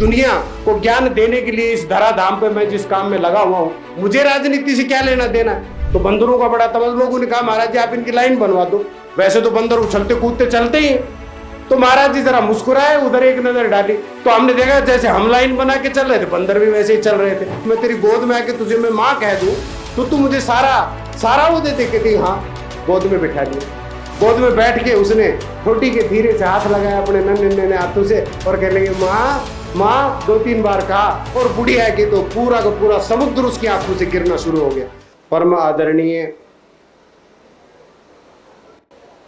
दुनिया को ज्ञान देने के लिए इस धराधाम पे मैं जिस काम में लगा हुआ हूँ, मुझे राजनीति से क्या लेना देना। तो बंदरों का बड़ा तमस, लोगों ने कहा महाराज जी आप इनकी लाइन बनवा दो। वैसे तो बंदर उछलते कूदते चलते ही। तो महाराज जी जरा मुस्कुराए, उधर एक नजर डाली तो हमने देखा जैसे हम लाइन बना के चल रहे थे, बंदर भी वैसे ही चल रहे थे। मैं तेरी गोद में आके तुझे मैं माँ कह दूं तो तू मुझे सारा वो दे दे के दी। हाँ, गोद में बिठा दिया। गोद में बैठ के उसने छोटी के धीरे से हाथ लगाया अपने नन्हे हाथों से और कहने लगे माँ माँ 2-3 बार कहा। और बुढ़िया की तो पूरा का पूरा समुद्र उसकी आंखों से गिरना शुरू हो गया। परम आदरणीय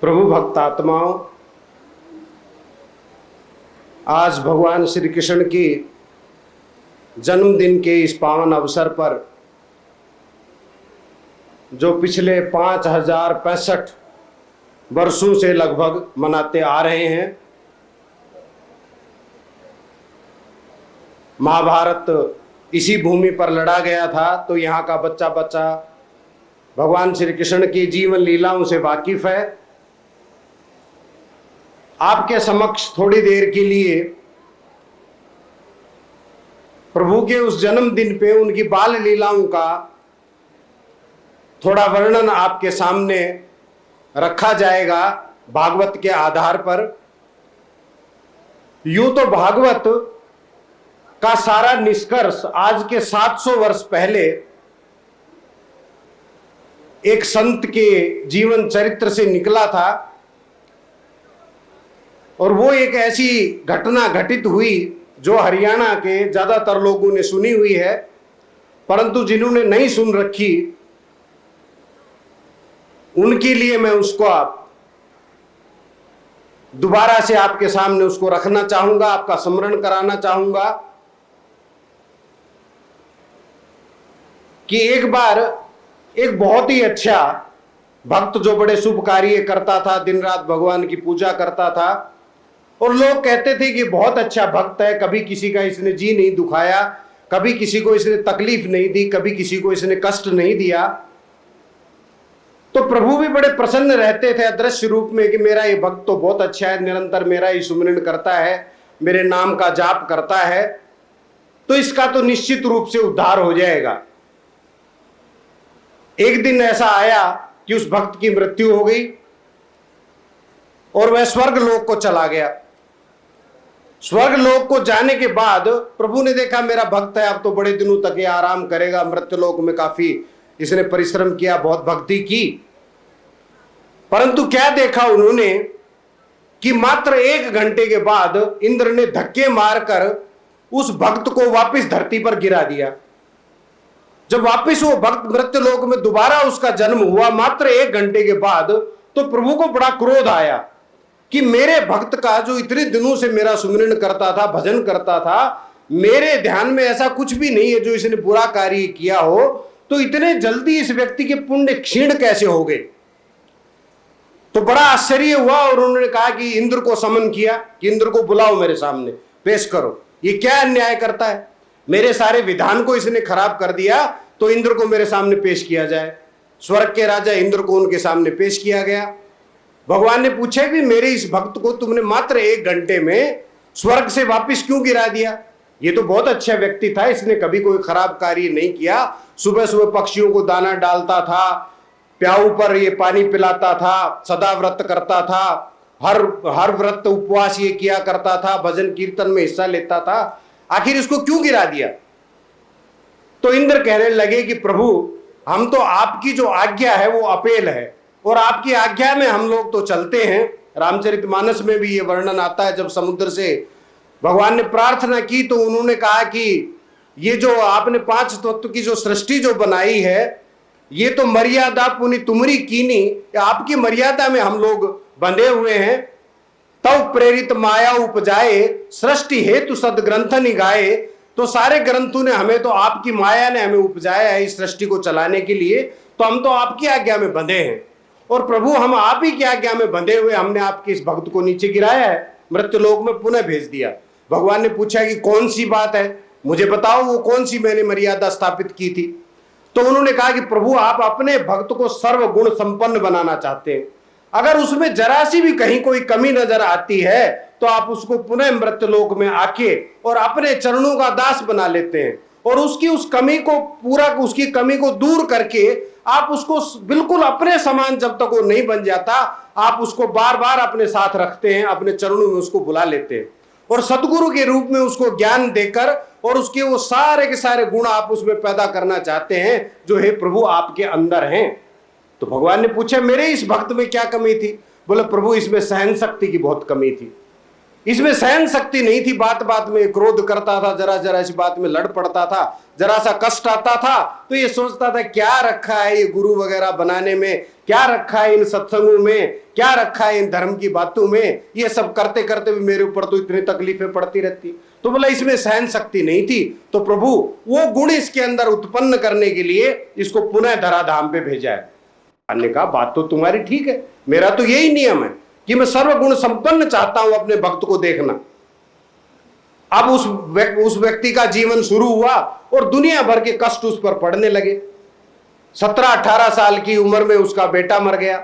प्रभु भक्त आत्माओं, आज भगवान श्री कृष्ण की जन्मदिन के इस पावन अवसर पर जो पिछले 5065 वर्षों से लगभग मनाते आ रहे हैं, महाभारत इसी भूमि पर लड़ा गया था। तो यहाँ का बच्चा बच्चा भगवान श्री कृष्ण की जीवन लीलाओं से वाकिफ है। आपके समक्ष थोड़ी देर के लिए प्रभु के उस जन्मदिन पे उनकी बाल लीलाओं का थोड़ा वर्णन आपके सामने रखा जाएगा भागवत के आधार पर। यूं तो भागवत का सारा निष्कर्ष आज के 700 वर्ष पहले एक संत के जीवन चरित्र से निकला था। और वो एक ऐसी घटना घटित हुई जो हरियाणा के ज्यादातर लोगों ने सुनी हुई है, परंतु जिन्होंने नहीं सुन रखी उनके लिए मैं उसको दोबारा से आपके सामने उसको रखना चाहूंगा, आपका स्मरण कराना चाहूंगा कि एक बार एक बहुत ही अच्छा भक्त जो बड़े शुभ कार्य करता था, दिन रात भगवान की पूजा करता था और लोग कहते थे कि बहुत अच्छा भक्त है, कभी किसी का इसने जी नहीं दुखाया, कभी किसी को इसने तकलीफ नहीं दी, कभी किसी को इसने कष्ट नहीं दिया। तो प्रभु भी बड़े प्रसन्न रहते थे अदृश्य रूप में कि मेरा ये भक्त तो बहुत अच्छा है, निरंतर मेरा ही सुमिरन करता है, मेरे नाम का जाप करता है, तो इसका तो निश्चित रूप से उद्धार हो जाएगा। एक दिन ऐसा आया कि उस भक्त की मृत्यु हो गई और वह स्वर्ग लोक को चला गया। स्वर्ग लोक को जाने के बाद प्रभु ने देखा मेरा भक्त है, अब तो बड़े दिनों तक ये आराम करेगा, मृत्यु लोक में काफी इसने परिश्रम किया, बहुत भक्ति की। परंतु क्या देखा उन्होंने कि मात्र 1 घंटे के बाद इंद्र ने धक्के मारकर उस भक्त को वापस धरती पर गिरा दिया। जब वापस वो भक्त मृत्यु लोक में दोबारा उसका जन्म हुआ मात्र 1 घंटे के बाद, तो प्रभु को बड़ा क्रोध आया कि मेरे भक्त का जो इतने दिनों से मेरा सुमिरन करता था, भजन करता था, मेरे ध्यान में ऐसा कुछ भी नहीं है जो इसने बुरा कार्य किया हो, तो इतने जल्दी इस व्यक्ति के पुण्य क्षीण कैसे हो गए। तो बड़ा आश्चर्य हुआ और उन्होंने कहा कि इंद्र को समन किया कि इंद्र को बुलाओ, मेरे सामने पेश करो, ये क्या अन्याय करता है, मेरे सारे विधान को इसने खराब कर दिया, तो इंद्र को मेरे सामने पेश किया जाए। स्वर्ग के राजा इंद्र को उनके सामने पेश किया गया। भगवान ने पूछा कि मेरे इस भक्त को तुमने मात्र 1 घंटे में स्वर्ग से वापस क्यों गिरा दिया, ये तो बहुत अच्छा व्यक्ति था, इसने कभी कोई खराब कार्य नहीं किया, सुबह सुबह पक्षियों को दाना डालता था, प्याऊ पर ये पानी पिलाता था, सदा व्रत करता था, हर व्रत उपवास ये किया करता था, भजन कीर्तन में हिस्सा लेता था, आखिर इसको क्यों गिरा दिया। तो इंद्र कहने लगे कि प्रभु हम तो आपकी जो आज्ञा है वो अपेल है और आपकी आज्ञा में हम लोग तो चलते हैं। रामचरितमानस में भी ये वर्णन आता है, जब समुद्र से भगवान ने प्रार्थना की तो उन्होंने कहा कि ये जो आपने 5 तत्व की जो सृष्टि जो बनाई है, ये तो मर्यादा पुनि तुमरी कीनी, आपकी मर्यादा में हम लोग बंधे हुए हैं। तब प्रेरित माया उपजाए, सृष्टि हेतु सदग्रंथ निगाए, तो सारे ग्रंथों ने हमें, तो आपकी माया ने हमें उपजाया है इस सृष्टि को चलाने के लिए, तो हम तो आपकी आज्ञा में बंधे हैं। और प्रभु हम आप ही की आज्ञा में बंधे हुए हमने आपके इस भक्त को नीचे गिराया है, मृत्यु लोक में पुनः भेज दिया। भगवान ने पूछा कि कौन सी बात है, मुझे बताओ वो कौन सी मैंने मर्यादा स्थापित की थी। तो उन्होंने कहा कि प्रभु आप अपने भक्त को सर्वगुण संपन्न बनाना चाहते हैं, अगर उसमें जरा सी भी कहीं कोई कमी नजर आती है तो आप उसको पुनः मृत्युलोक में आके और अपने चरणों का दास बना लेते हैं, और उसकी उस कमी को उसकी कमी को दूर करके आप उसको बिल्कुल अपने समान जब तक वो नहीं बन जाता, आप उसको बार बार अपने साथ रखते हैं, अपने चरणों में उसको बुला लेते हैं और सदगुरु के रूप में उसको ज्ञान देकर और उसके वो सारे के सारे गुण आप उसमें पैदा करना चाहते हैं जो हे प्रभु आपके अंदर हैं। तो भगवान ने पूछा मेरे इस भक्त में क्या कमी थी? बोले प्रभु इसमें सहन शक्ति की बहुत कमी थी, इसमें सहन शक्ति नहीं थी, बात बात में क्रोध करता था, जरा जरा इस बात में लड़ पड़ता था, जरा सा कष्ट आता था तो ये सोचता था क्या रखा है ये गुरु वगैरह बनाने में, क्या रखा है इन सत्संगों में, क्या रखा है इन धर्म की बातों में, ये सब करते करते भी मेरे ऊपर तो इतनी तकलीफें पड़ती रहती। तो बोला इसमें सहन शक्ति नहीं थी, तो प्रभु वो गुण इसके अंदर उत्पन्न करने के लिए इसको पुनः धराधाम पे भेजा है। अन्य कहा बात तो तुम्हारी ठीक है, मेरा तो यही नियम है कि मैं सर्वगुण संपन्न चाहता हूं अपने भक्त को देखना। अब उस व्यक्ति का जीवन शुरू हुआ और दुनिया भर के कष्ट उस पर पड़ने लगे। 17-18 साल की उम्र में उसका बेटा मर गया,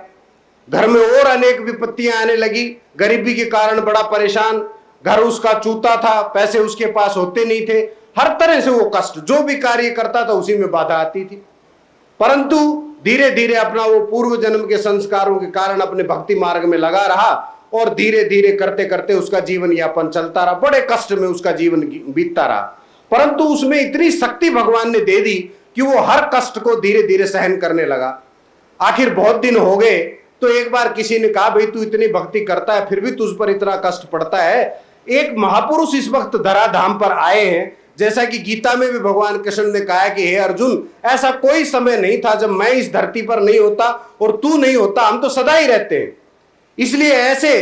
घर में और अनेक विपत्तियां आने लगी, गरीबी के कारण बड़ा परेशान, घर उसका चूता था, पैसे उसके पास होते नहीं थे, हर तरह से वो कष्ट, जो भी कार्य करता था उसी में बाधा आती थी। परंतु धीरे धीरे अपना वो पूर्व जन्म के संस्कारों के कारण अपने भक्ति मार्ग में लगा रहा और धीरे धीरे करते करते उसका जीवन यापन चलता रहा, बड़े कष्ट में उसका जीवन बीतता रहा। परंतु उसमें इतनी शक्ति भगवान ने दे दी कि वो हर कष्ट को धीरे धीरे सहन करने लगा। आखिर बहुत दिन हो गए तो एक बार किसी ने कहा भाई तू इतनी भक्ति करता है फिर भी तुझ पर इतना कष्ट पड़ता है। एक महापुरुष इस वक्त धराधाम पर आए हैं, जैसा कि गीता में भी भगवान कृष्ण ने कहा है कि हे अर्जुन ऐसा कोई समय नहीं था जब मैं इस धरती पर नहीं होता और तू नहीं होता, हम तो सदा ही रहते हैं। इसलिए ऐसे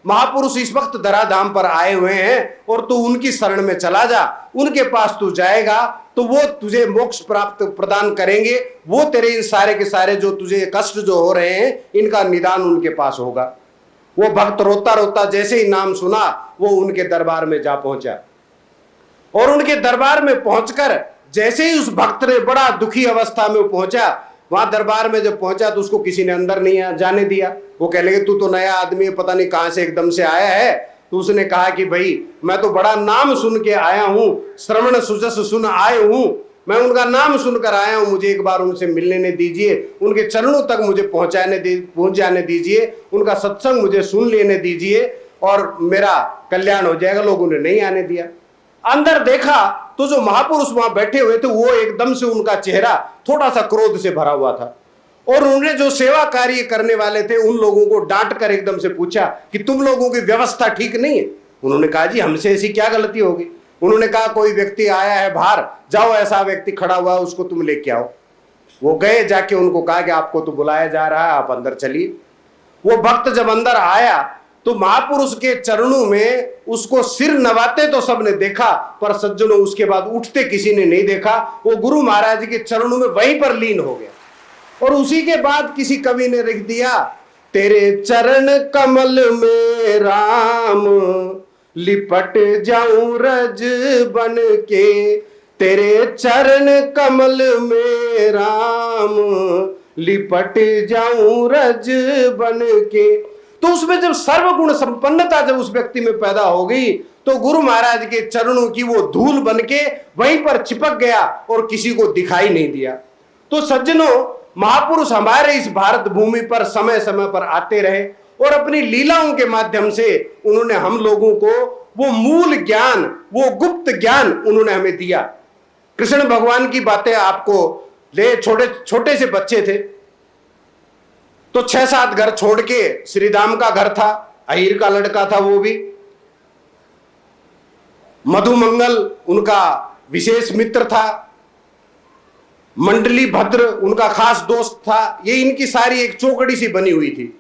महापुरुष इस वक्त धराधाम पर आए हुए हैं और तू उनकी शरण में चला जा, उनके पास तू जाएगा तो वो तुझे मोक्ष प्राप्त प्रदान करेंगे, वो तेरे इन सारे के सारे जो तुझे कष्ट जो हो रहे हैं इनका निदान उनके पास होगा। वो भक्त रोता रोता जैसे ही नाम सुना वो उनके दरबार में जा पहुंचा और उनके दरबार में पहुंचकर जैसे ही उस भक्त ने बड़ा दुखी अवस्था में पहुंचा, वहां दरबार में जब पहुंचा तो उसको किसी ने अंदर नहीं जाने दिया। वो कह लगे तू तो नया आदमी है, पता नहीं कहां से एकदम से आया है। तो उसने कहा कि भाई मैं तो बड़ा नाम सुन के आया हूं, श्रवण सुजस सुन आए हूं, मैं उनका नाम सुनकर आया हूं, मुझे एक बार उनसे मिलने दीजिए, उनके चरणों तक मुझे पहुंच जाने दीजिए, उनका सत्संग मुझे सुन लेने दीजिए और मेरा कल्याण हो जाएगा। लोगों ने नहीं आने दिया। अंदर देखा तो जो महापुरुष वहां बैठे हुए थे वो एकदम से उनका चेहरा थोड़ा सा क्रोध से भरा हुआ था और उन्होंने जो सेवा कार्य करने वाले थे उन लोगों को डांट कर एकदम से पूछा कि तुम लोगों की व्यवस्था ठीक नहीं है। उन्होंने कहा जी हमसे ऐसी क्या गलती होगी। उन्होंने कहा कोई व्यक्ति आया है बाहर, जाओ ऐसा व्यक्ति खड़ा हुआ है उसको तुम लेके आओ। वो गए, जाके उनको कहा कि आपको तो बुलाया जा रहा है, आप अंदर चलिए। वो भक्त जब अंदर आया तो महापुरुष के चरणों में उसको सिर नवाते तो सबने देखा, पर सज्जनों उसके बाद उठते किसी ने नहीं देखा। वो गुरु महाराज के चरणों में वहीं पर लीन हो गया। और उसी के बाद किसी कवि ने लिख दिया तेरे चरण कमल में राम लिपट जाऊं रज बन के, तेरे चरण कमल में राम लिपट जाऊं रज बन के। तो उसमें जब सर्वगुण संपन्नता जब उस व्यक्ति में पैदा हो गई तो गुरु महाराज के चरणों की वो धूल बनके वहीं पर चिपक गया और किसी को दिखाई नहीं दिया। तो सज्जनों महापुरुष हमारे इस भारत भूमि पर समय समय पर आते रहे और अपनी लीलाओं के माध्यम से उन्होंने हम लोगों को वो मूल ज्ञान, वो गुप्त ज्ञान उन्होंने हमें दिया। कृष्ण भगवान की बातें आपको ले, छोटे छोटे से बच्चे थे तो 6-7 घर छोड़ के श्रीराम का घर था, अहीर का लड़का था, वो भी मधुमंगल उनका विशेष मित्र था, मंडली भद्र उनका खास दोस्त था। ये इनकी सारी एक चौकड़ी सी बनी हुई थी,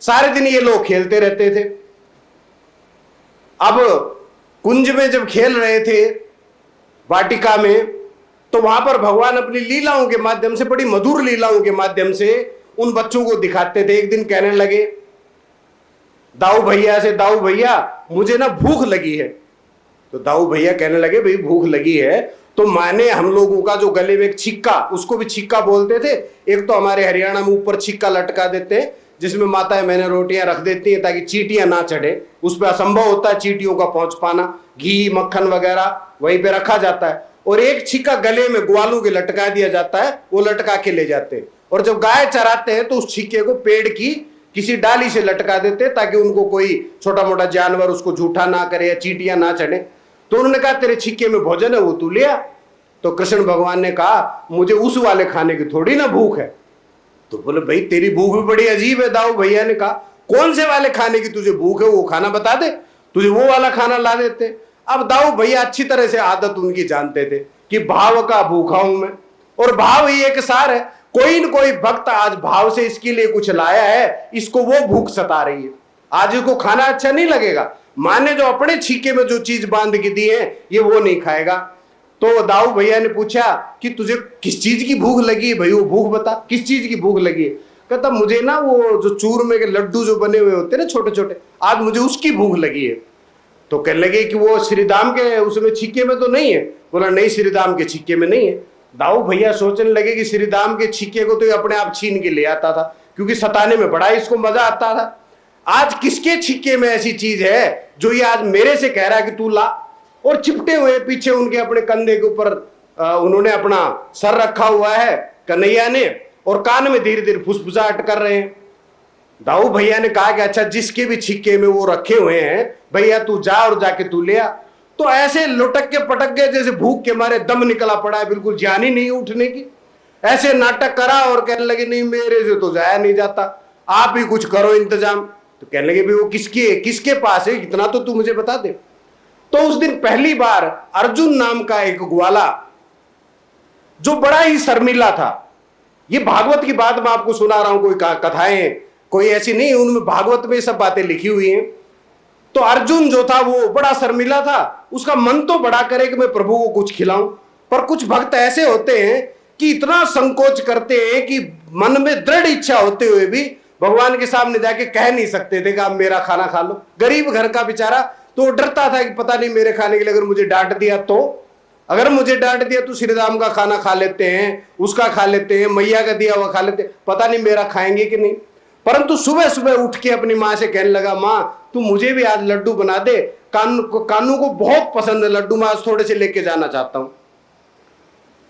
सारे दिन ये लोग खेलते रहते थे। अब कुंज में जब खेल रहे थे वाटिका में तो वहां पर भगवान अपनी लीलाओं के माध्यम से, बड़ी मधुर लीलाओं के माध्यम से उन बच्चों को दिखाते थे। एक दिन कहने लगे दाऊ भैया से, दाऊ भैया मुझे ना भूख लगी है। तो दाऊ भैया कहने लगे भाई भूख लगी है तो माने हम लोगों का जो गले में एक छिक्का, उसको भी छिक्का बोलते थे, एक तो हमारे हरियाणा में ऊपर छिक्का लटका देते हैं, जिसमें माताएं मैंने रोटियां रख देती हैं ताकि चींटियां ना चढ़े, उस पर असंभव होता है चींटियों का पहुंच पाना, घी मक्खन वगैरह वहीं पे रखा जाता है, और एक छिक्का गले में ग्वालों के लटका दिया जाता है, वो लटका के ले जाते हैं, और जब गाय चराते हैं तो उस छिक्के को पेड़ की किसी डाली से लटका देते हैं ताकि उनको कोई छोटा मोटा जानवर उसको झूठा ना करे या चींटियां ना चढ़े। तो उन्होंने कहा तेरे छिक्के में भोजन है, वो तू ले आ। तो कृष्ण भगवान ने कहा मुझे उस वाले खाने की थोड़ी ना भूख है। तो बोले भाई तेरी भूख भी बड़ी अजीब है। दाऊ भैया ने कहा कौन से वाले खाने की तुझे भूख है, वो खाना बता दे, तुझे वो वाला खाना ला देते। अब दाऊ भैया अच्छी तरह से आदत उनकी जानते थे कि भाव का भूखा हूं मैं, और भाव ही एक सार है। कोई न कोई भक्त आज भाव से इसके लिए कुछ लाया है, इसको वो भूख सता रही है, आज इसको खाना अच्छा नहीं लगेगा, माँ ने जो अपने छीके में जो चीज बांध के दी है ये वो नहीं खाएगा। तो दाऊ भैया ने पूछा कि तुझे किस चीज की भूख लगी है भाई, वो भूख बता, किस चीज की भूख लगी है। कहता मुझे ना वो जो चूरमे के लड्डू जो बने हुए होते ना छोटे छोटे, आज मुझे उसकी भूख लगी है। तो कहने लगे कि वो श्रीधाम के उसमें छिक्के में तो नहीं है। बोला नहीं श्रीधाम के छिक्के में नहीं है। दाऊ भैया सोचने लगे कि श्रीधाम के छिक्के को तो ये अपने आप छीन के ले आता था, क्योंकि सताने में बड़ा इसको मजा आता था। आज किसके छिक्के में ऐसी चीज है जो ये आज मेरे से कह रहा है कि तू ला। और चिपटे हुए पीछे उनके अपने कंधे के ऊपर उन्होंने अपना सर रखा हुआ है कन्हैया ने, और कान में धीरे धीरे फुसफुसाहट कर रहे हैं। दाऊ भैया ने कहा कि अच्छा जिसके भी छिक्के में वो रखे हुए हैं भैया तू जा और जाके तू ले आ। तो ऐसे लुटक के पटक गए जैसे भूख के मारे दम निकला पड़ा है, बिल्कुल जान ही नहीं उठने की। ऐसे नाटक करा और कहने लगे नहीं मेरे से तो जाया नहीं जाता, आप ही कुछ करो इंतजाम। तो कहने लगे भी वो किसके पास है, इतना तो तू मुझे बता दे। तो उस दिन पहली बार अर्जुन नाम का एक ग्वाला जो बड़ा ही शर्मिला था, ये भागवत की बात मैं आपको सुना रहा हूं, कोई कथाएं कोई ऐसी नहीं, उनमें भागवत में सब बातें लिखी हुई हैं। तो अर्जुन जो था वो बड़ा शर्मिला था, उसका मन तो बड़ा करे कि मैं प्रभु को कुछ खिलाऊं, पर कुछ भक्त ऐसे होते हैं कि इतना संकोच करते हैं कि मन में दृढ़ इच्छा होते हुए भी भगवान के सामने जाके कह नहीं सकते थे कि आप मेरा खाना खा लो। गरीब घर का बेचारा, तो वो डरता था कि पता नहीं मेरे खाने के लिए अगर मुझे डांट दिया तो, अगर मुझे डांट दिया तो श्री राम का खाना खा लेते हैं, उसका खा लेते हैं, मैया का दिया हुआ खा लेते हैं, पता नहीं मेरा खाएंगे कि नहीं। परंतु सुबह सुबह उठ के अपनी माँ से कहने लगा माँ तू मुझे भी आज लड्डू बना दे, कानू को बहुत पसंद है लड्डू, मैं आज थोड़े से लेके जाना चाहता हूं।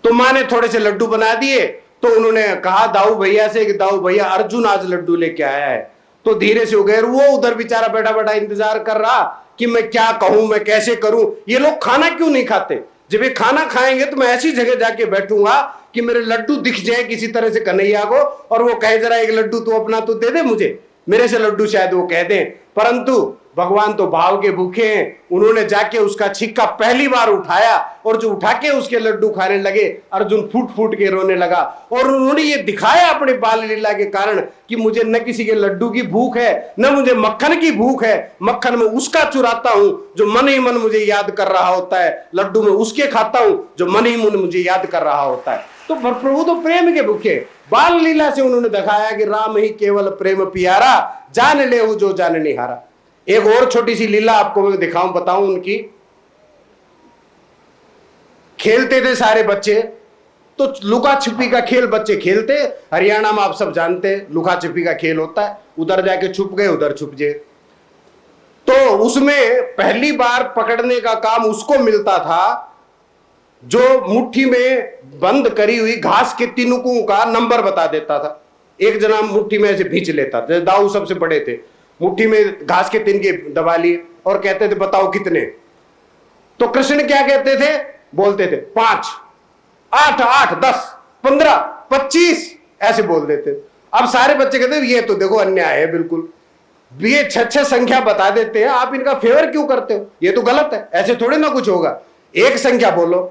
तो माँ ने थोड़े से लड्डू बना दिए। तो उन्होंने कहा दाऊ भैया से कि दाऊ भैया अर्जुन आज लड्डू लेके आया है। तो धीरे से हो गए, वो उधर बेचारा बैठा बैठा इंतजार कर रहा कि मैं क्या कहूं, मैं कैसे करूं, ये लोग खाना क्यों नहीं खाते। जब ये खाना खाएंगे तो मैं ऐसी जगह जाके बैठूंगा कि मेरे लड्डू दिख जाए किसी तरह से कन्हैया को, और वो कहे जरा एक लड्डू तो अपना तो दे दे मुझे, मेरे से लड्डू शायद वो कह दें। परंतु भगवान तो भाव के भूखे हैं, उन्होंने जाके उसका छिक्का पहली बार उठाया, और जो उठा के उसके लड्डू खाने लगे अर्जुन फूट फूट के रोने लगा। और उन्होंने ये दिखाया अपने बाल लीला के कारण कि मुझे न किसी के लड्डू की भूख है, न मुझे मक्खन की भूख है, मक्खन में उसका चुराता हूं जो मन ही मन मुझे याद कर रहा होता है, लड्डू में उसके खाता हूं जो मन ही मन मुझे याद कर रहा होता है। तो प्रभु तो प्रेम के भूखे, बाल लीला से उन्होंने दिखाया कि राम ही केवल प्रेम प्यारा, जान ले जो जान निहारा। एक और छोटी सी लीला आपको मैं दिखाऊं बताऊं उनकी। खेलते थे सारे बच्चे, तो लुका छिपी का खेल बच्चे खेलते, हरियाणा में आप सब जानते हैं लुका छिपी का खेल होता है, उधर जाके छुप गए उधर छुप गए। तो उसमें पहली बार पकड़ने का काम उसको मिलता था जो मुट्ठी में बंद करी हुई घास के तिनकों का नंबर बता देता था। एक जना मुट्ठी में ऐसे भींच लेता था, दाऊ सबसे बड़े थे, मुट्ठी में घास के तिनके दबा लिए और कहते थे बताओ कितने। तो कृष्ण क्या कहते थे, बोलते थे 5, 8, 8, 10, 15, 25 ऐसे बोल देते। अब सारे बच्चे कहते ये तो देखो अन्याय है, बिल्कुल ये 6 संख्या बता देते हैं, आप इनका फेवर क्यों करते हो, ये तो गलत है, ऐसे थोड़े ना कुछ होगा, एक संख्या बोलो।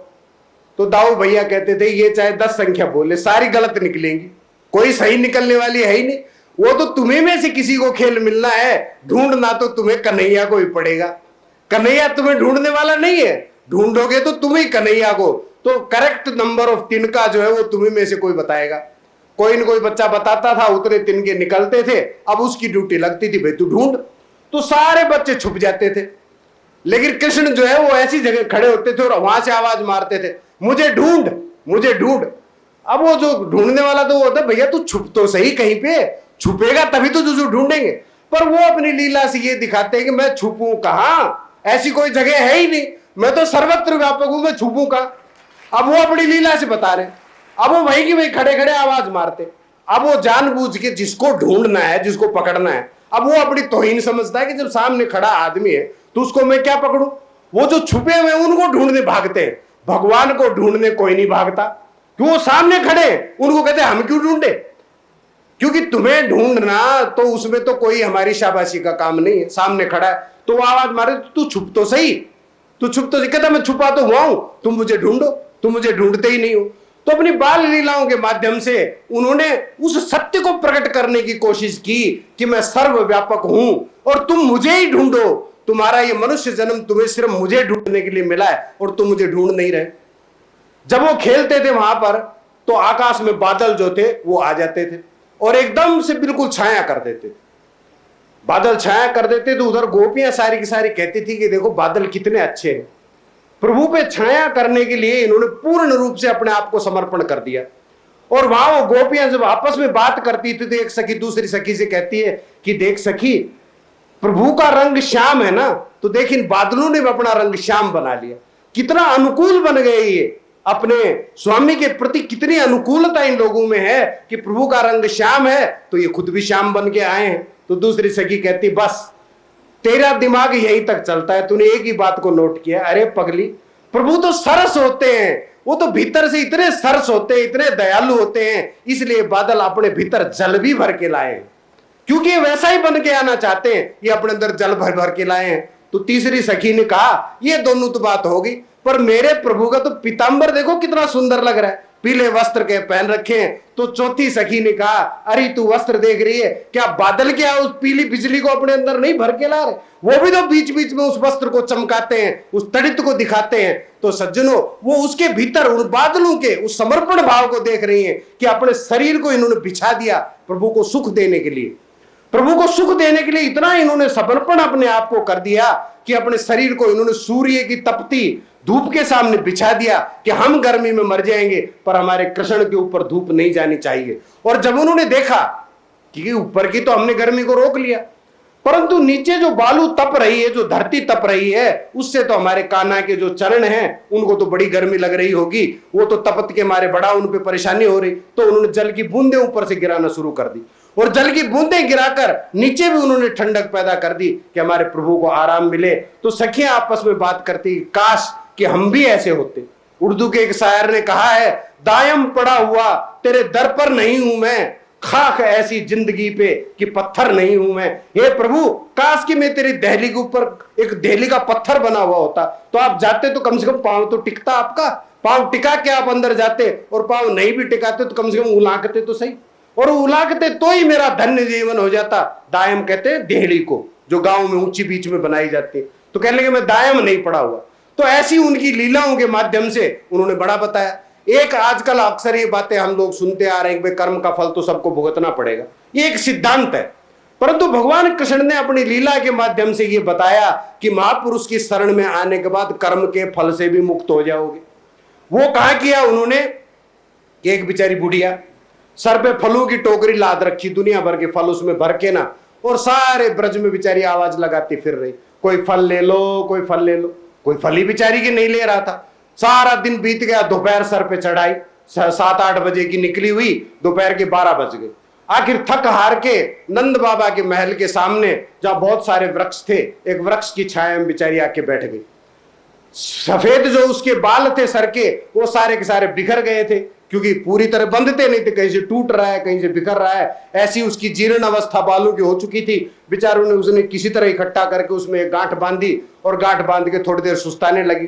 तो दाऊ भैया कहते थे ये चाहे 10 संख्या बोले सारी गलत निकलेंगी, कोई सही निकलने वाली है ही नहीं। वो तो तुम्हें में से किसी को खेल मिलना है, ढूंढना तो तुम्हें कन्हैया को ही पड़ेगा। कन्हैया तुम्हें ढूंढने वाला नहीं है, ढूंढोगे तो तुम ही कन्हैया को। तो करेक्ट नंबर ऑफ तिनका जो है वो तुम्हें में से कोई बताएगा। कोई न कोई बच्चा बताता था, उतने तिनके निकलते थे, अब उसकी ड्यूटी लगती थी भाई तू ढूंढ। तो सारे बच्चे छुप जाते थे, लेकिन कृष्ण जो है वो ऐसी जगह खड़े होते थे और वहां से आवाज मारते थे मुझे ढूंढ मुझे ढूंढ। अब वो जो ढूंढने वाला तो वो होता भैया तू छुप तो सही कहीं पे, छुपेगा तभी तो तुझे ढूंढेंगे। पर वो अपनी लीला से ये दिखाते हैं कि मैं छुपूं कहां, ऐसी कोई जगह है ही नहीं, मैं तो सर्वत्र व्यापक हूं, मैं छुपूं कहां। अब वो अपनी लीला से बता रहे, अब वो वही की वही खड़े खड़े आवाज मारते। अब वो जानबूझ के जिसको ढूंढना है, जिसको पकड़ना है, अब वो अपनी तौहीन समझता है कि जब सामने खड़ा आदमी है तो उसको मैं क्या पकड़ूं। वो जो छुपे हुए उनको ढूंढने भागते हैं, भगवान को ढूंढने कोई नहीं भागता, क्यों? वो सामने खड़े, उनको कहते हैं हम क्यों ढूंढे, क्योंकि तुम्हें ढूंढना तो उसमें तो कोई हमारी शाबाशी का काम नहीं है। सामने खड़ा है तो वो आवाज मारे, तू छुप तो सही, तू छुप तो सही। कहता मैं छुपा तो हुआ हूं, तुम मुझे ढूंढो, तुम मुझे ढूंढते ही नहीं हो। तो अपनी बाल लीलाओं के माध्यम से उन्होंने उस सत्य को प्रकट करने की कोशिश की कि मैं सर्वव्यापक हूं और तुम मुझे ही ढूंढो। तुम्हारा ये मनुष्य जन्म तुम्हें सिर्फ मुझे ढूंढने के लिए मिला है और तुम मुझे ढूंढ नहीं रहे। जब वो खेलते थे वहां पर तो आकाश में बादल जो थे वो आ जाते थे और एकदम से बिल्कुल छाया कर देते थे। बादल छाया कर देते तो उधर गोपियां सारी की सारी कहती थी कि देखो बादल कितने अच्छे हैं। प्रभु पे छाया करने के लिए इन्होंने पूर्ण रूप से अपने आप को समर्पण कर दिया। और वहां वो गोपियां जब आपस में बात करती थी तो एक सखी दूसरी सखी से कहती है कि देख सखी, प्रभु का रंग श्याम है ना, तो देख इन बादलों ने भी अपना रंग श्याम बना लिया। कितना अनुकूल बन गए ये, अपने स्वामी के प्रति कितनी अनुकूलता इन लोगों में है कि प्रभु का रंग श्याम है तो ये खुद भी श्याम बन के आए हैं। तो दूसरी सखी कहती बस तेरा दिमाग यहीं तक चलता है, तूने एक ही बात को नोट किया। अरे पगली, प्रभु तो सरस होते हैं, वो तो भीतर से इतने सरस होते हैं, इतने दयालु होते हैं, इसलिए बादल अपने भीतर जल भी भर के लाए हैं, क्योंकि ये वैसा ही बन के आना चाहते हैं, ये अपने अंदर जल भर भर के लाए हैं। तो तीसरी सखी ने कहा ये दोनों तो बात होगी, पर मेरे प्रभु का तो पीतांबर देखो कितना सुंदर लग रहा है, पीले वस्त्र के पहन रखे हैं। तो चौथी सखी ने कहा अरे तू वस्त्र देख रही है क्या, बादल क्या उस पीली बिजली को अपने अंदर नहीं भर के ला रहे, वो भी तो बीच बीच में उस वस्त्र को चमकाते हैं, उस तड़ित को दिखाते हैं। तो सज्जनों, वो उसके भीतर उन बादलों के उस समर्पण भाव को देख रही हैं कि अपने शरीर को इन्होंने बिछा दिया प्रभु को सुख देने के लिए। प्रभु को सुख देने के लिए इतना इन्होंने समर्पण अपने आप को कर दिया कि अपने शरीर को इन्होंने सूर्य की तपती धूप के सामने बिछा दिया कि हम गर्मी में मर जाएंगे पर हमारे कृष्ण के ऊपर धूप नहीं जानी चाहिए। और जब उन्होंने देखा कि ऊपर की तो हमने गर्मी को रोक लिया, परंतु नीचे जो बालू तप रही है, जो धरती तप रही है, उससे तो हमारे कान्हा के जो चरण हैं उनको तो बड़ी गर्मी लग रही होगी, वो तो तपत के मारे बड़ा उन पे परेशानी हो रही। तो उन्होंने जल की बूंदें ऊपर से गिराना शुरू कर दी और जल की बूंदें गिराकर नीचे भी उन्होंने ठंडक पैदा कर दी कि हमारे प्रभु को आराम मिले। तो सखियां आपस में बात करती काश कि हम भी ऐसे होते। उर्दू के एक शायर ने कहा है दायम पड़ा हुआ तेरे दर पर नहीं हूं मैं, खाक ऐसी जिंदगी पे कि पत्थर नहीं हूं मैं। हे प्रभु, काश कि मैं तेरी दहली के ऊपर एक दहली का पत्थर बना हुआ होता, तो आप जाते तो कम से कम पांव तो टिकता आपका, पांव टिका के आप अंदर जाते, और पांव नहीं भी टिकाते तो कम से कम उलाकते तो सही, और उलाकते तो ही मेरा धन्य जीवन हो जाता। दायम कहते हैं देहली को, जो गांव में ऊंची बीच में बनाई जाती है। तो कहने लगे मैं दायम नहीं पड़ा हुआ। तो ऐसी उनकी लीलाओं के माध्यम से उन्होंने बड़ा बताया। एक आजकल अक्सर ये बातें हम लोग सुनते आ रहे हैं कि कर्म का फल तो सबको भुगतना पड़ेगा, ये एक सिद्धांत है, परंतु भगवान कृष्ण ने अपनी लीला के माध्यम से ये बताया कि महापुरुष की शरण में आने के बाद कर्म के फल से भी मुक्त हो जाओगे। वो कहा किया उन्होंने कि एक बेचारी बुढ़िया सर पे फलों की टोकरी लाद रखी, दुनिया भर के फल उसमें भर के ना, और सारे ब्रज में बेचारी आवाज लगाती फिर रही, कोई फल ले लो, कोई फल ले लो। कोई फल ही बेचारी की नहीं ले रहा था। सारा दिन बीत गया, दोपहर सर पे चढ़ाई, 7-8 बजे की निकली हुई, दोपहर के 12 बज गए। आखिर थक हार के नंद बाबा के महल के सामने जहां बहुत सारे वृक्ष थे, एक वृक्ष की छाया में बेचारी आके बैठ गई। सफेद जो उसके बाल थे सर के, वो सारे के सारे बिखर गए थे, क्योंकि पूरी तरह बंधते नहीं थे, कहीं से टूट रहा है, कहीं से बिखर रहा है। ऐसी उसकी जीर्ण अवस्था बालों की हो चुकी थी। बेचारों ने उसने किसी तरह इकट्ठा करके उसमें एक गांठ बांधी, और गांठ बांध के थोड़ी देर सुस्ताने लगी।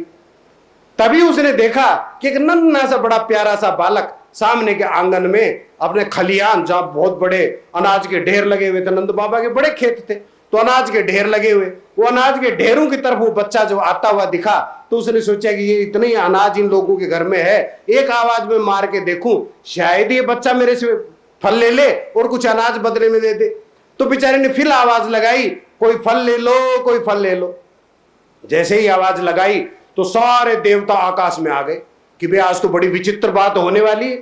तभी उसने देखा कि एक नन्हा सा बड़ा प्यारा सा बालक सामने के आंगन में अपने खलियान, जहां बहुत बड़े अनाज के ढेर लगे हुए थे, नंद बाबा के बड़े खेत थे, तो अनाज के ढेर लगे हुए, वो अनाज के ढेरों की तरफ वो बच्चा जो आता हुआ दिखा, तो उसने सोचा कि ये इतने ही अनाज इन लोगों के घर में है, एक आवाज में मार के देखूं, शायद ये बच्चा मेरे से फल ले ले और कुछ अनाज बदले में दे दे। तो बेचारे ने फिर आवाज लगाई, कोई फल ले लो, कोई फल ले लो। जैसे ही आवाज लगाई तो सारे देवता आकाश में आ गए कि भाई आज तो बड़ी विचित्र बात होने वाली है।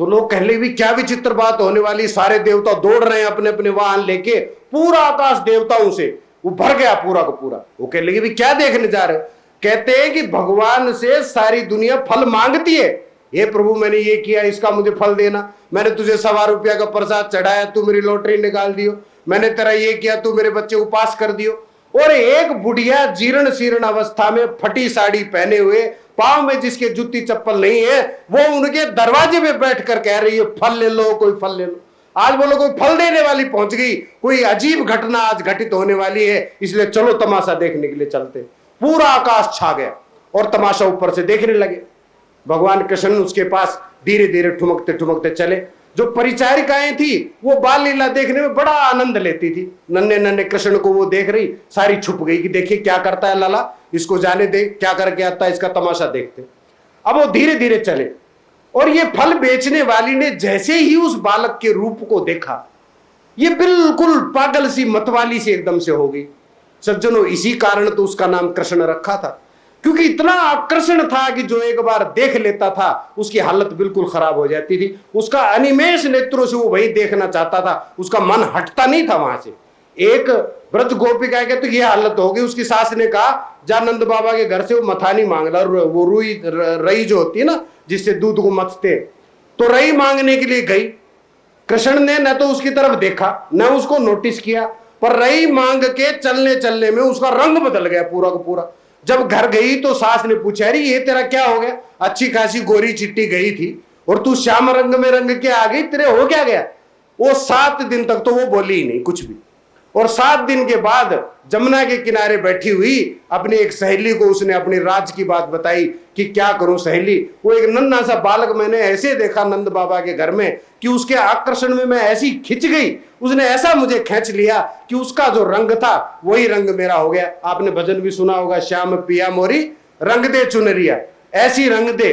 तो लोग कहने लगे भी क्या विचित्र बात होने वाली, सारे देवता दौड़ रहे हैं अपने अपने वाहन लेके, पूरा आकाश देवताओं से वो भर गया पूरा का पूरा। वो कहने लगे भी क्या देखने जा रहे हो? कहते हैं कि भगवान से सारी दुनिया फल मांगती है। हे प्रभु मैंने ये किया, इसका मुझे फल देना, मैंने तुझे 1.25 रुपया का प्रसाद चढ़ाया, तू मेरी लॉटरी निकाल दियो, मैंने तेरा ये किया, तू मेरे बच्चे उपास कर दियो। और एक बुढ़िया जीर्ण शीर्ण अवस्था में फटी साड़ी पहने हुए, पांव में जिसके जूती चप्पल नहीं है, वो उनके दरवाजे पे बैठ कर कह रही है फल ले लो, कोई फल ले लो। आज बोलो कोई फल देने वाली पहुंच गई, कोई अजीब घटना आज घटित होने वाली है, इसलिए चलो तमाशा देखने के लिए चलते। पूरा आकाश छा गया और तमाशा ऊपर से देखने लगे। भगवान कृष्ण उसके पास धीरे धीरे ठुमकते ठुमकते चले। जो परिचारिकाएं थी वो बाल लीला देखने में बड़ा आनंद लेती थी। नन्हे नन्हे कृष्ण को वो देख रही, सारी छुप गई कि देखिए क्या करता है लाला, इसको जाने दे, क्या करके आता है, इसका तमाशा देखते। अब वो धीरे धीरे चले और ये फल बेचने वाली ने जैसे ही उस बालक के रूप को देखा, ये बिल्कुल पागल सी मतवाली सी एकदम से हो गई। सज्जनों, इसी कारण तो उसका नाम कृष्ण रखा था, क्योंकि इतना आकर्षण था कि जो एक बार देख लेता था उसकी हालत बिल्कुल खराब हो जाती थी। उसका अनिमेष नेत्रों से वो वही देखना चाहता था, उसका मन हटता नहीं था वहां से। एक ब्रज गोपिका के तो ये हालत हो गई, उसकी सास ने कहा जा नंद बाबा के घर से वो मथानी मांग ला, वो रुई रई जो होती है ना जिससे दूध को मथते, तो रई मांगने के लिए गई। कृष्ण ने न तो उसकी तरफ देखा न उसको नोटिस किया, पर रई मांग के चलने चलने में उसका रंग बदल गया पूरा का पूरा। जब घर गई तो सास ने पूछा अरे ये तेरा क्या हो गया, अच्छी खासी गोरी चिट्टी गई थी और तू श्याम रंग में रंग के आ गई, तेरे हो क्या गया? वो 7 दिन तक तो वो बोली ही नहीं कुछ भी। और 7 दिन के बाद जमुना के किनारे बैठी हुई अपनी एक सहेली को उसने अपनी राज की बात बताई कि क्या करूं सहेली, वो एक नन्हा सा बालक मैंने ऐसे देखा नंद बाबा के घर में कि उसके आकर्षण में मैं ऐसी खिंच गई, उसने ऐसा मुझे खींच लिया कि उसका जो रंग था वही रंग मेरा हो गया। आपने भजन भी सुना होगा, श्याम पिया मोरी रंग दे चुनरिया, ऐसी रंग दे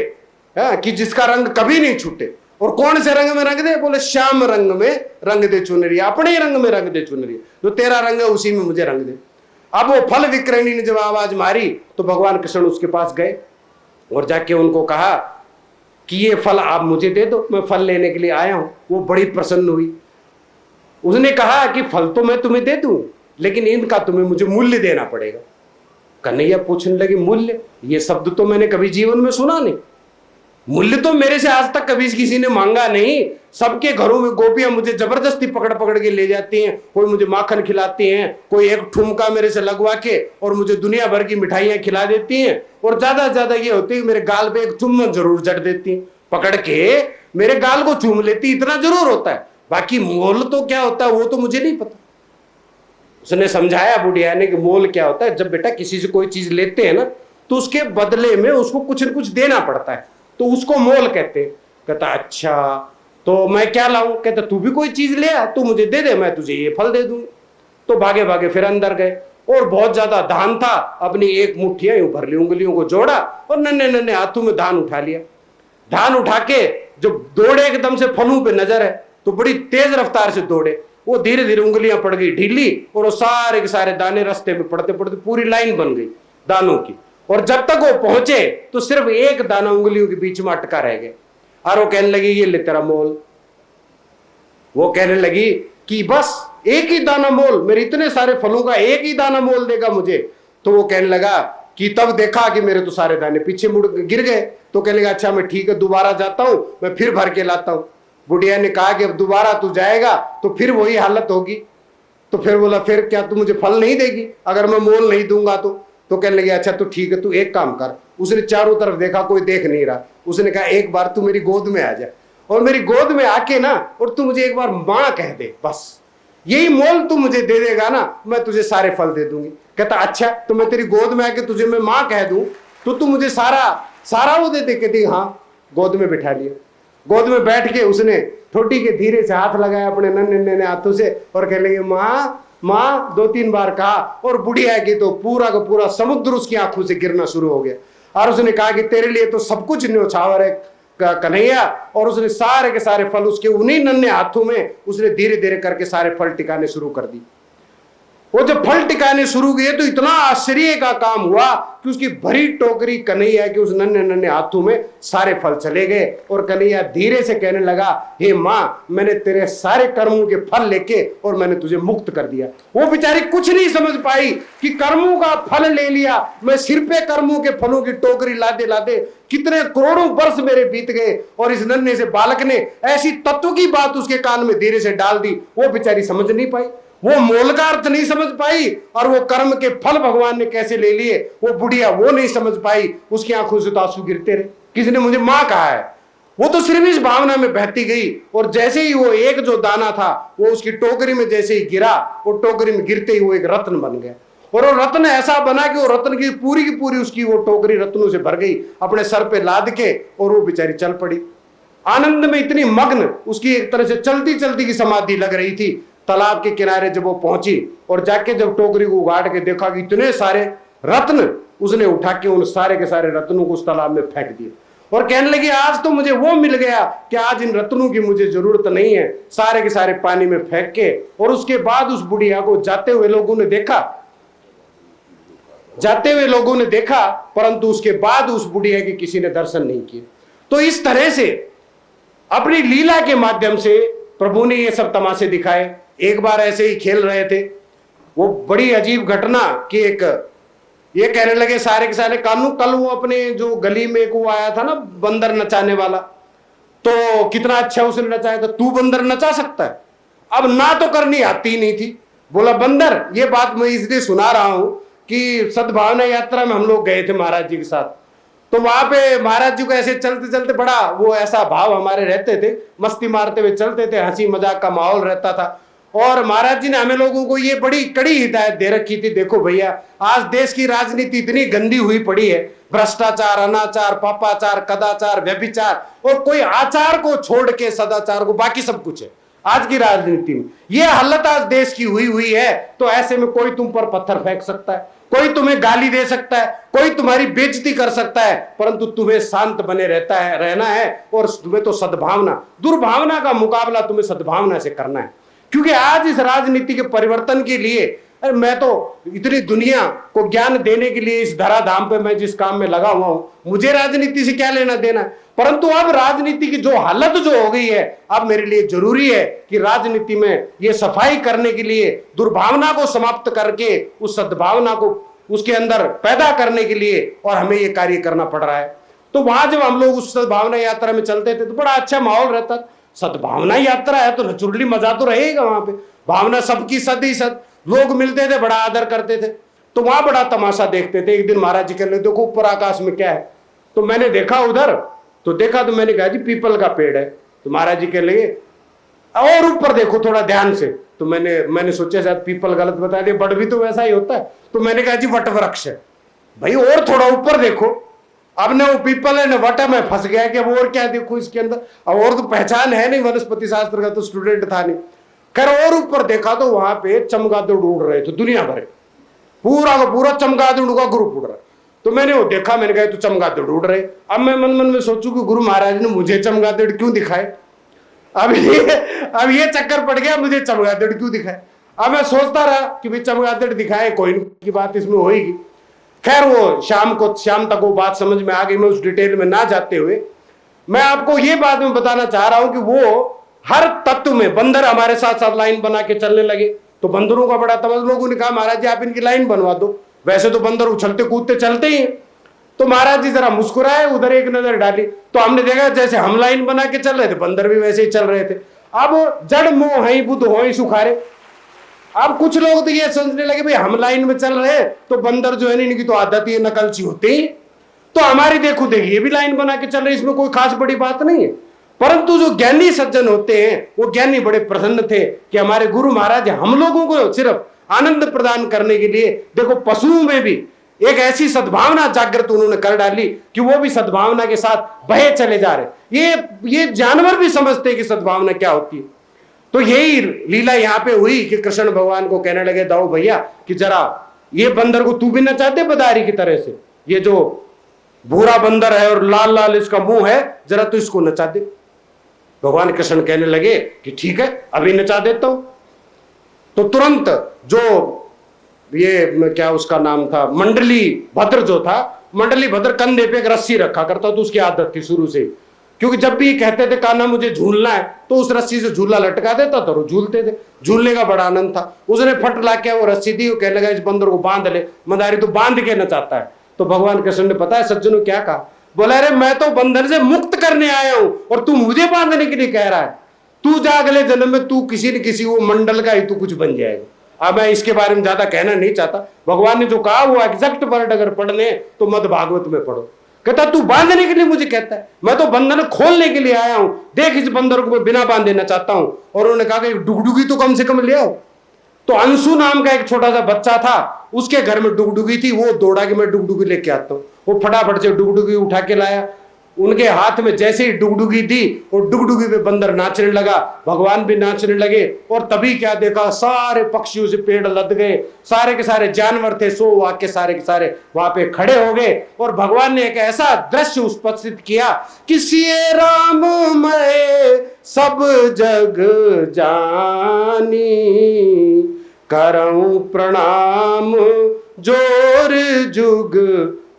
कि जिसका रंग कभी नहीं छूटे। और कौन से रंग में रंग दे? बोले श्याम रंग में रंग दे चुनरिया, अपने ही रंग में रंग दे चुनरिया, जो तेरा रंग है उसी में मुझे रंग दे। अब वो फल विक्रयणी ने जब आवाज मारी तो भगवान कृष्ण उसके पास गए और जाके उनको कहा कि ये फल आप मुझे दे दो, मैं फल लेने के लिए आया हूं। वो बड़ी प्रसन्न हुई। उसने कहा कि फल तो मैं तुम्हें दे दूं, लेकिन इनका तुम्हें मुझे मूल्य देना पड़ेगा। कन्हैया पूछने लगे मूल्य? ये शब्द तो मैंने कभी जीवन में सुना नहीं, मूल्य तो मेरे से आज तक कभी किसी ने मांगा नहीं। सबके घरों में गोपियां मुझे जबरदस्ती पकड़ पकड़ के ले जाती हैं, कोई मुझे माखन खिलाती हैं, कोई एक ठुमका मेरे से लगवा के और मुझे दुनिया भर की मिठाइयां खिला देती हैं, और ज्यादा ज्यादा ये होती है कि मेरे गाल पे एक चुम्बन जरूर जड़ देती हैं, पकड़ के मेरे गाल को चूम लेती, इतना जरूर होता है। बाकी मोल तो क्या होता है वो तो मुझे नहीं पता। उसने समझाया बुढ़िया ने कि मोल क्या होता है, जब बेटा किसी से कोई चीज लेते हैं ना तो उसके बदले में उसको कुछ न कुछ देना पड़ता है, तो उसको मोल कहते। कहता अच्छा तो मैं क्या लाऊं? कहता तू भी कोई चीज ले आ, तू मुझे दे दे, मैं तुझे ये फल दे दूंगी। तो भागे भागे फिर अंदर गए और बहुत ज्यादा धान था, अपनी एक मुट्ठिया यूं भर ली, उंगलियों को जोड़ा और नन्हे नन्हे हाथों में धान उठा लिया। धान उठा के जब दौड़े एकदम से फलों पे नजर है तो बड़ी तेज रफ्तार से दौड़े, वो धीरे धीरे उंगलियां पड़ गई ढीली और वो सारे के सारे दाने रास्ते में पड़ते पड़ते पूरी लाइन बन गई दानों की। और जब तक वो पहुंचे तो सिर्फ एक दाना उंगलियों के बीच में अटका रह गया। और वो कहने लगी ये ले तेरा मोल। वो कहने लगी कि बस एक ही दाना मोल, मेरे इतने सारे फलों का एक ही दाना मोल देगा मुझे? तो वो कहने लगा कि तब देखा कि मेरे तो सारे दाने पीछे मुड़ गिर गए। तो कहने लगा अच्छा मैं ठीक है दोबारा जाता हूं, मैं फिर भर के लाता हूं। बुढ़िया ने कहा कि अब दोबारा तू जाएगा तो फिर वही हालत होगी। तो फिर बोला फिर क्या तू मुझे फल नहीं देगी अगर मैं मोल नहीं दूंगा तो कहने लगे अच्छा तो ठीक है, तू एक काम कर। उसने चारों तरफ देखा, कोई देख नहीं रहा। उसने कहा एक बार तू मेरी गोद में आ जा और मेरी गोद में आके ना और तू मुझे एक बार माँ कह दे, बस यही मोल तू मुझे दे देगा ना, मैं तुझे सारे फल दे दूंगी। कहता अच्छा तो मैं तेरी गोद में आके तुझे मैं माँ कह दूं तो तू मुझे सारा वो दे दे? कहती हाँ। गोद में बिठा लिया। गोद में बैठ के उसने ठोटी के धीरे से हाथ लगाया अपने नन्हे नन्हे हाथों से और कहने लगे माँ माँ 2-3 बार कहा और बुढ़िया की तो पूरा का पूरा समुद्र उसकी आंखों से गिरना शुरू हो गया। और उसने कहा कि तेरे लिए तो सब कुछ न्योछावर है कन्हैया। और उसने सारे के सारे फल उसके उन्हीं नन्हे हाथों में उसने धीरे धीरे करके सारे फल टिकाने शुरू कर दी। वो जब फल टिकाने शुरू किए तो इतना आश्चर्य का काम हुआ कि उसकी भरी टोकरी कन्हैया के उस नन्हे नन्हे हाथों में सारे फल चले गए। और कन्हैया धीरे से कहने लगा, हे माँ, मैंने तेरे सारे कर्मों के फल लेके और मैंने तुझे मुक्त कर दिया। वो बेचारी कुछ नहीं समझ पाई कि कर्मों का फल ले लिया, मैं सिर पे कर्मों के फलों की टोकरी लादे लादे कितने करोड़ों वर्ष मेरे बीत गए। और इस नन्हे से बालक ने ऐसी तत्व की बात उसके कान में धीरे से डाल दी, वो बेचारी समझ नहीं पाई, वो मोल का अर्थ नहीं समझ पाई, और वो कर्म के फल भगवान ने कैसे ले लिए वो बुढ़िया वो नहीं समझ पाई। उसकी आंखों से तो आंसू गिरते रहे, किसने मुझे मां कहा है। वो तो सिर्फ इस भावना में बहती गई, और जैसे ही वो एक जो दाना था वो उसकी टोकरी में जैसे ही गिरा, वो टोकरी में गिरते ही वो एक रत्न बन गया। और वो रत्न ऐसा बना कि वो रत्न की पूरी उसकी वो टोकरी रत्नों से भर गई, अपने सर पे लाद के, और वो बेचारी चल पड़ी आनंद में इतनी मग्न। उसकी एक तरह से चलती चलती की समाधि लग रही थी। तालाब के किनारे जब वो पहुंची और जाके जब टोकरी को उगाड़ के देखा कि इतने सारे रत्न, उसने उठा के उन सारे के सारे रत्नों को उस तालाब में फेंक दिए और कहने लगी, आज तो मुझे वो मिल गया कि आज इन रत्नों की मुझे जरूरत नहीं है, सारे के सारे पानी में फेंक के। और उसके बाद उस बुढ़िया को जाते हुए लोगों ने देखा, परंतु उसके बाद उस बुढ़िया के किसी ने दर्शन नहीं किए। तो इस तरह से अपनी लीला के माध्यम से प्रभु ने ये सब तमाशे दिखाए। एक बार ऐसे ही खेल रहे थे, वो बड़ी अजीब घटना कि एक ये कहने लगे सारे के सारे, कानू कल वो अपने जो गली में एक वो आया था ना बंदर नचाने वाला, तो कितना अच्छा उसने नचाया था, तू बंदर नचा सकता है? अब ना तो करनी आती नहीं थी। बोला, बंदर, ये बात मैं इसलिए सुना रहा हूं कि सद्भावना यात्रा में हम लोग गए थे महाराज जी के साथ, तो वहां पे महाराज जी को ऐसे चलते चलते बड़ा वो ऐसा भाव हमारे रहते थे, मस्ती मारते हुए चलते थे, हंसी मजाक का माहौल रहता था। और महाराज जी ने हमें लोगों को ये बड़ी कड़ी हिदायत दे रखी थी, देखो भैया, आज देश की राजनीति इतनी गंदी हुई पड़ी है, भ्रष्टाचार, अनाचार, पापाचार, कदाचार, व्यभिचार, और कोई आचार को छोड़ के सदाचार को बाकी सब कुछ है आज की राजनीति में। ये हालत आज देश की हुई है। तो ऐसे में कोई तुम पर पत्थर फेंक सकता है, कोई तुम्हें गाली दे सकता है, कोई तुम्हारी बेइज्जती कर सकता है, परंतु तुम्हें शांत बने रहना है। और तुम्हें तो सद्भावना, दुर्भावना का मुकाबला तुम्हें सद्भावना से करना है। क्योंकि आज इस राजनीति के परिवर्तन के लिए, अरे मैं तो इतनी दुनिया को ज्ञान देने के लिए इस धराधाम पे मैं जिस काम में लगा हुआ हूं, मुझे राजनीति से क्या लेना देना। परंतु अब राजनीति की जो हालत जो हो गई है, अब मेरे लिए जरूरी है कि राजनीति में ये सफाई करने के लिए, दुर्भावना को समाप्त करके उस सद्भावना को उसके अंदर पैदा करने के लिए और हमें ये कार्य करना पड़ रहा है। तो वहां जब हम लोग उस सद्भावना यात्रा में चलते थे तो बड़ा अच्छा माहौल रहता। सद्भावना यात्रा है तो नेचुरली मजा तो रहेगा वहां पे, भावना सबकी सद ही सद, लोग मिलते थे, बड़ा आदर करते थे। तो वहां बड़ा तमाशा देखते थे। एक दिन महाराज जी कह रहे, देखो ऊपर आकाश में क्या है। तो मैंने देखा उधर, तो मैंने कहा जी पीपल का पेड़ है। तो महाराज जी कह लगे और ऊपर देखो थोड़ा ध्यान से। तो मैंने सोचा शायद पीपल गलत बता दिया, बट भी तो वैसा ही होता है। तो मैंने कहा जी वट वृक्ष है। भाई और थोड़ा ऊपर देखो। अब न वो पीपल है न वट है, मैं फंस गया कि अब और क्या देखो इसके अंदर। अब और तो पहचान है नहीं, वनस्पति शास्त्र का तो स्टूडेंट था नहीं। खैर और ऊपर देखा तो वहां पे चमगादड़ उड़ रहे थे दुनिया भर, पूरा का पूरा चमगादड़ का ग्रुप उड़ रहा। तो मैंने वो देखा, मैंने कहा तो चमगादड़ उड़ रहे। अब मैं मन में सोचूं कि गुरु महाराज ने मुझे चमगादड़ क्यों दिखाए। अब ये चक्कर पड़ गया, मुझे चमगादड़ क्यों दिखाए। अब मैं सोचता रहा कि भाई चमगादड़ दिखाए, कोई की बात इसमें होगी। खैर वो शाम तक वो बात समझ में आ गई। मैं उस डिटेल में ना जाते हुए मैं आपको ये बात में बताना चाह रहा हूं कि वो हर तत्व में बंदर हमारे साथ साथ लाइन बना के चलने लगे। तो बंदरों का बड़ा तमस, लोगों ने कहा महाराज जी आप इनकी लाइन बनवा दो, वैसे तो बंदर उछलते कूदते चलते ही हैं। तो महाराज जी जरा मुस्कुराए, उधर एक नजर डाली तो हमने देखा जैसे हम लाइन बना के चल रहे थे बंदर भी वैसे ही चल रहे थे। अब जड़ मोह है बुद्ध हो सुखारे। अब कुछ लोग तो ये सोचने लगे भाई हम लाइन में चल रहे हैं तो बंदर जो है इनकी तो आदत ही नकलची होते ही, तो हमारी देखो ये भी लाइन बना के चल रहे, इसमें कोई खास बड़ी बात नहीं है। परंतु जो ज्ञानी सज्जन होते हैं वो ज्ञानी बड़े प्रसन्न थे कि हमारे गुरु महाराज हम लोगों को सिर्फ आनंद प्रदान करने के लिए, देखो पशुओं में भी एक ऐसी सद्भावना जागृत उन्होंने कर डाली कि वो भी सद्भावना के साथ बहे चले जा रहे। ये जानवर भी समझते हैं कि सद्भावना क्या होती है। तो यही लीला यहाँ पे हुई कि कृष्ण भगवान को कहने लगे, दाऊ भैया कि जरा ये बंदर को तू भी नचाते बदारी की तरह से, ये जो भूरा बंदर है और लाल लाल इसका मुंह है, जरा तू इसको नचा दे। भगवान कृष्ण कहने लगे कि ठीक है अभी नचा देता हूं। तो तुरंत जो ये क्या उसका नाम था, मंडली भद्र जो था, मंडली भद्र कंधे पे एक रस्सी रखा करता, तो उसकी आदत थी शुरू से, क्योंकि जब भी कहते थे कान्हा मुझे झूलना है तो उस रस्सी से झूला लटका देता था, वो झूलते थे, झूलने का बड़ा आनंद था। उसने फट ला के वो रस्सी दी, वो कहने लगा इस बंदर को बांध ले, मदारी तो बांध के नचाता है। तो भगवान कृष्ण ने पता है सज्जनों क्या कहा, बोला अरे मैं तो बंधन से मुक्त करने आया हूं और तू मुझे बांधने के लिए कह रहा है, तू जा अगले जन्म में तू किसी न किसी वो मंडल का ही तू कुछ बन जाएगा। अब मैं इसके बारे में ज्यादा कहना नहीं चाहता, भगवान ने जो कहा वो एग्जैक्ट वर्ड अगर पढ़ने तो मद भागवत में पढ़ो। कहता तू बांधने के लिए मुझे कहता है, मैं तो बंधन खोलने के लिए आया हूं, देख इस बंदर को मैं बिना बांधे नचाता हूं। और उन्होंने कहा कि डुगडुगी तो कम से कम ले आओ। तो अंशु नाम का एक छोटा सा बच्चा था, उसके घर में डुगडुगी थी, वो दौड़ा कि मैं डुगडुगी लेके आता हूं। वो फटाफट से डुगडुगी उठा के लाया, उनके हाथ में जैसे ही डुगडुगी दी और डुगडुगी पे बंदर नाचने लगा, भगवान भी नाचने लगे। और तभी क्या देखा, सारे पक्षियों से पेड़ लद गए, सारे के सारे जानवर थे सो वाके सारे के सारे वहां पे खड़े हो गए। और भगवान ने एक ऐसा दृश्य उपस्थित किया कि सिए राम मैं सब जग जानी, करऊं प्रणाम जोर जुग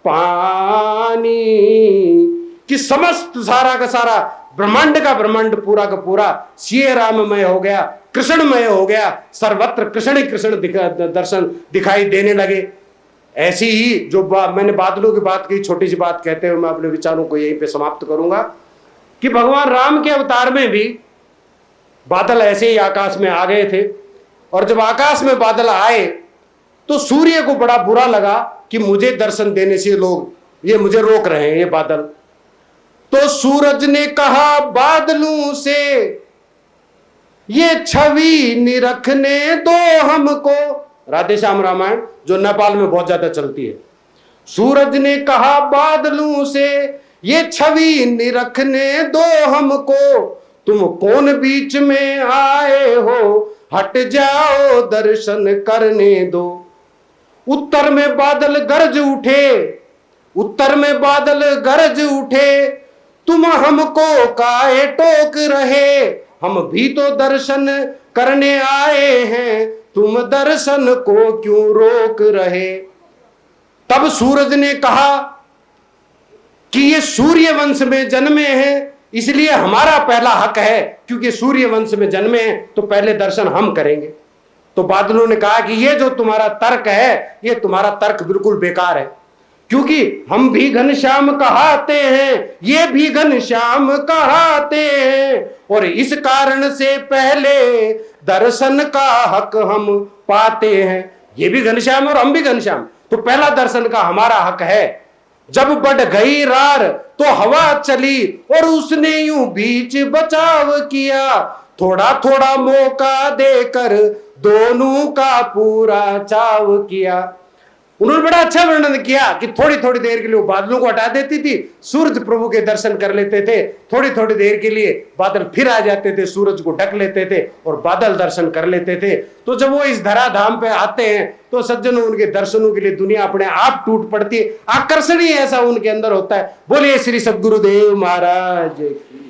पानी। कि समस्त सारा का सारा ब्रह्मांड का ब्रह्मांड पूरा का पूरा सिए राममय हो गया, कृष्णमय हो गया, सर्वत्र कृष्ण ही कृष्ण दर्शन दिखाई देने लगे। ऐसी ही जो मैंने बादलों की बात की, छोटी सी बात कहते हुए मैं अपने विचारों को यहीं पे समाप्त करूंगा कि भगवान राम के अवतार में भी बादल ऐसे ही आकाश में आ गए थे। और जब आकाश में बादल आए तो सूर्य को बड़ा बुरा लगा कि मुझे दर्शन देने से लोग ये मुझे रोक रहे हैं ये बादल। तो सूरज ने कहा बादलों से ये छवि निरखने दो हमको, राधे श्याम रामायण जो नेपाल में बहुत ज्यादा चलती है। सूरज ने कहा बादलों से ये छवि निरखने दो हमको, तुम कौन बीच में आए हो, हट जाओ दर्शन करने दो। उत्तर में बादल गरज उठे, उत्तर में बादल गरज उठे, तुम हमको काहे टोक रहे, हम भी तो दर्शन करने आए हैं, तुम दर्शन को क्यों रोक रहे। तब सूरज ने कहा कि ये सूर्य वंश में जन्मे हैं, इसलिए हमारा पहला हक है, क्योंकि सूर्य वंश में जन्मे हैं तो पहले दर्शन हम करेंगे। तो बादलों ने कहा कि ये जो तुम्हारा तर्क है ये तुम्हारा तर्क बिल्कुल बेकार है, क्योंकि हम भी घनश्याम कहाते हैं, ये भी घनश्याम कहाते हैं, और इस कारण से पहले दर्शन का हक हम पाते हैं। ये भी घनश्याम और हम भी घनश्याम, तो पहला दर्शन का हमारा हक है। जब बढ़ गई रार तो हवा चली और उसने यूं बीच बचाव किया, थोड़ा थोड़ा मौका देकर दोनों का पूरा चाव किया। उन्होंने बड़ा अच्छा वर्णन किया कि थोड़ी थोड़ी देर के लिए वो बादलों को हटा देती थी, सूरज प्रभु के दर्शन कर लेते थे, थोड़ी थोड़ी देर के लिए बादल फिर आ जाते थे, सूरज को ढक लेते थे और बादल दर्शन कर लेते थे। तो जब वो इस धराधाम पे आते हैं तो सज्जनों उनके दर्शनों के लिए दुनिया अपने आप टूट पड़ती है, आकर्षण ही ऐसा उनके अंदर होता है। बोलिए श्री सद्गुरुदेव महाराज की।